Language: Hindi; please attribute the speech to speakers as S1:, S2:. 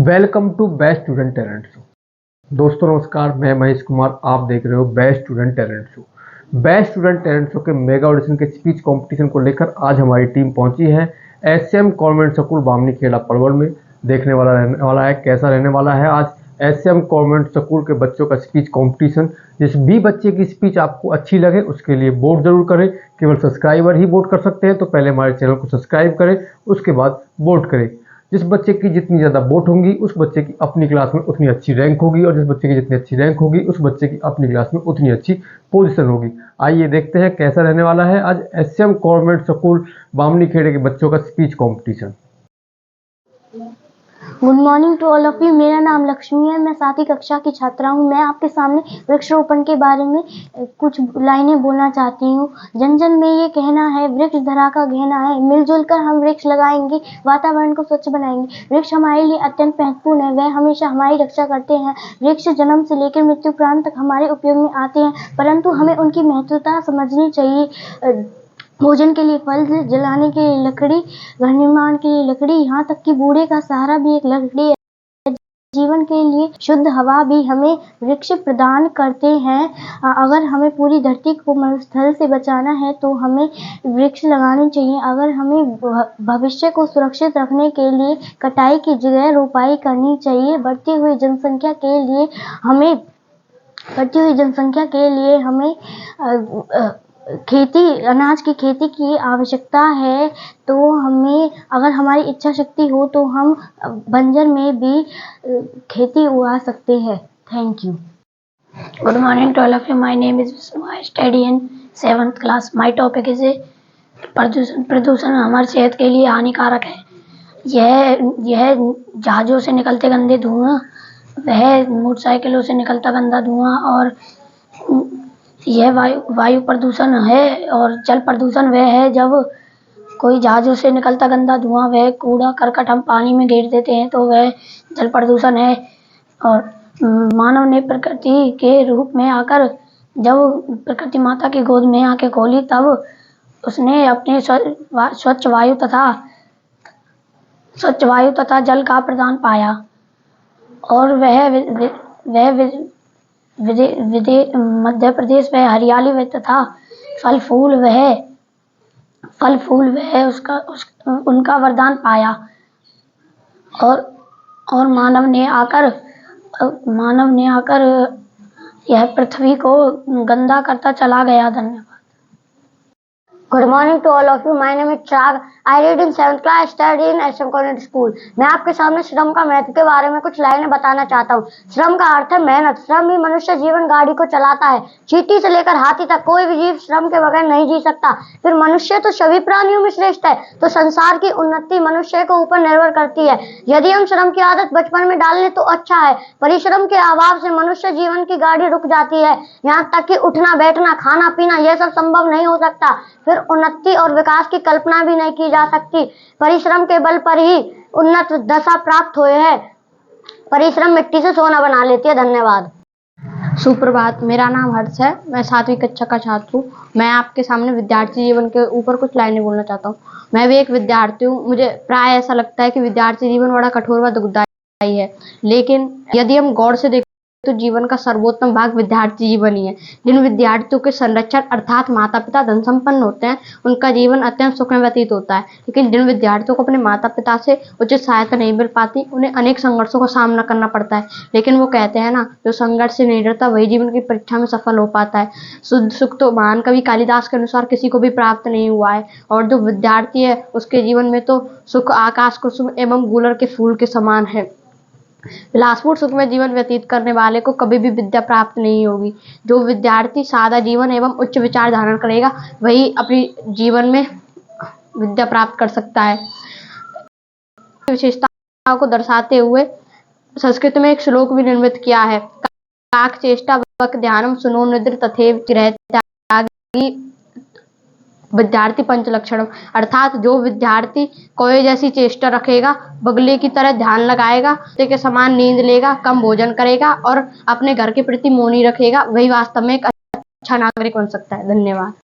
S1: Welcome to best student talent show. दोस्तों नमस्कार, मैं महेश कुमार, आप देख रहे हो best student talent show. Best student talent show के मेगा ऑडिशन के स्पीच कंपटीशन को लेकर आज हमारी टीम पहुंची है SM convent school Bamni Kheda Padwal में। देखने वाला रहने वाला है कैसा रहने वाला है आज एसएम कॉन्वेंट स्कूल के बच्चों का स्पीच कंपटीशन। जिस भी बच्चे की स्पीच आपको अच्छी लगे उसके लिए वोट जरूर करें। केवल सब्सक्राइबर ही वोट कर सकते हैं, तो पहले हमारे चैनल को सब्सक्राइब करें, उसके बाद वोट करें। जिस बच्चे की जितनी ज़्यादा वोट होंगी उस बच्चे की अपनी क्लास में उतनी अच्छी रैंक होगी, और जिस बच्चे की जितनी अच्छी रैंक होगी उस बच्चे की अपनी क्लास में उतनी अच्छी पोजीशन होगी। आइए देखते हैं कैसा रहने वाला है आज एसएम कॉन्वेंट स्कूल बामनी खेड़े के बच्चों का speech competition.
S2: Good morning to all of you. मेरा नाम लक्ष्मी है, मैं 7वीं कक्षा की छात्रा हूँ। मैं आपके सामने वृक्षारोपण के बारे में कुछ लाइनें बोलना चाहती हूँ। जन जन में ये कहना है, वृक्ष धरा का गहना है, मिलजुल कर हम वृक्ष लगाएंगे, वातावरण को स्वच्छ बनाएंगे। वृक्ष हमारे लिए अत्यंत महत्वपूर्ण है, वह हमेशा हमारी रक्षा करते हैं। वृक्ष जन्म से लेकर मृत्यु प्रांत तक हमारे उपयोग में आते हैं, परंतु हमें उनकी महत्वता समझनी चाहिए। भोजन के लिए फल, जलाने के लिए लकड़ी, घर निर्माण के लिए लकड़ी, यहाँ तक कि बूढ़े का सहारा भी एक लकड़ी है। जीवन के लिए शुद्ध हवा भी हमें वृक्ष प्रदान करते हैं। अगर हमें पूरी धरती को मरुस्थल से बचाना है तो हमें वृक्ष लगाने चाहिए। अगर हमें भविष्य को सुरक्षित रखने के लिए कटाई की जगह रोपाई करनी चाहिए। बढ़ती हुई जनसंख्या के लिए हमें अनाज की खेती की आवश्यकता है, तो हमें, अगर हमारी इच्छा शक्ति हो तो हम बंजर में भी खेती उगा सकते हैं। Thank you.
S3: Good morning to all of you. My name is Vishnu. I study in 7th class. My topic is प्रदूषण हमारी सेहत के लिए हानिकारक है। यह जहाज़ों से निकलते गंदे धुआं, वह मोटरसाइकिलों से निकलता गंदा धुआं, और यह वायु प्रदूषण है। और जल प्रदूषण वह है जब कोई जहाज़ों से निकलता गंदा धुआं, वह कूड़ा करकट हम पानी में गिर देते हैं, तो वह जल प्रदूषण है। और मानव ने प्रकृति के रूप में आकर, जब प्रकृति माता की गोद में आके खोली, तब उसने अपने स्वच्छ वायु तथा जल का प्रदान पाया। और मध्य प्रदेश में हरियाली व तथा फल फूल वह उनका वरदान पाया। और मानव ने आकर यह पृथ्वी को गंदा करता चला गया। धन्यवाद।
S2: Good morning to all of you. My name is Chirag. I read in 7th class, study in SM convent school. मैं आपके सामने श्रम का महत्व के बारे में कुछ लाइनें बताना चाहता हूँ। श्रम का अर्थ है मेहनत। श्रम ही मनुष्य जीवन गाड़ी को चलाता है। चींटी से लेकर हाथी तक कोई भी जीव श्रम के बगैर नहीं जी सकता। फिर मनुष्य तो सभी प्राणियों में श्रेष्ठ है, तो संसार की उन्नति मनुष्य के ऊपर निर्भर करती है। यदि हम श्रम की आदत बचपन में डाल लें तो अच्छा है। परिश्रम के अभाव से मनुष्य जीवन की गाड़ी रुक जाती है, यहाँ तक कि उठना बैठना खाना पीना यह सब संभव नहीं हो सकता। फिर उन्नति और विकास की कल्पना भी नहीं की जा सकती। परिश्रम के बल पर ही उन्नत दशा प्राप्त हुए है। परिश्रम मिट्टी से सोना बना लेती है। धन्यवाद।
S4: सुप्रभात, मेरा नाम हर्ष है, मैं 7वीं कक्षा का छात्र हूँ। मैं आपके सामने विद्यार्थी जीवन के ऊपर कुछ लाइनें बोलना चाहता हूँ। मैं भी एक विद्यार्थी हूँ। मुझे प्राय ऐसा लगता है कि विद्यार्थी जीवन बड़ा कठोर व दुखदायी है, लेकिन यदि हम गौर से देखें तो जीवन का सर्वोत्तम भाग विद्यार्थी जीवन ही है। जिन विद्यार्थियों के संरक्षण अर्थात माता पिता धन संपन्न होते हैं, उनका जीवन अत्यंत सुख में व्यतीत होता है। लेकिन जिन विद्यार्थियों को अपने माता पिता से उचित सहायता नहीं मिल पाती, उन्हें अनेक संघर्षों का सामना करना पड़ता है। लेकिन वो कहते हैं ना, जो संघर्ष से नहीं डरता वही जीवन की परीक्षा में सफल हो पाता है। शुद्ध सुख तो महान कवि कालिदास के अनुसार किसी को भी प्राप्त नहीं हुआ है, और जो विद्यार्थी है उसके जीवन में तो सुख आकाश कुसुम एवं गुलर के फूल के समान है। विलासपूर्ण सुख में जीवन व्यतीत करने वाले को कभी भी विद्या प्राप्त नहीं होगी। जो विद्यार्थी सादा जीवन एवं उच्च विचार धारण करेगा, वही अपनी जीवन में विद्या प्राप्त कर सकता है। विशेषताओं को दर्शाते हुए संस्कृत में एक श्लोक भी निर्मित किया है। काक चेष्टा वक ध्यानम सुनो निद्र तथैव चिरः त्यागी विद्यार्थी पंचलक्षणम, अर्थात जो विद्यार्थी कोई जैसी चेष्टा रखेगा, बगले की तरह ध्यान लगाएगा, के समान नींद लेगा, कम भोजन करेगा और अपने घर के प्रति मौनी रखेगा, वही वास्तव में एक अच्छा नागरिक बन सकता है। धन्यवाद।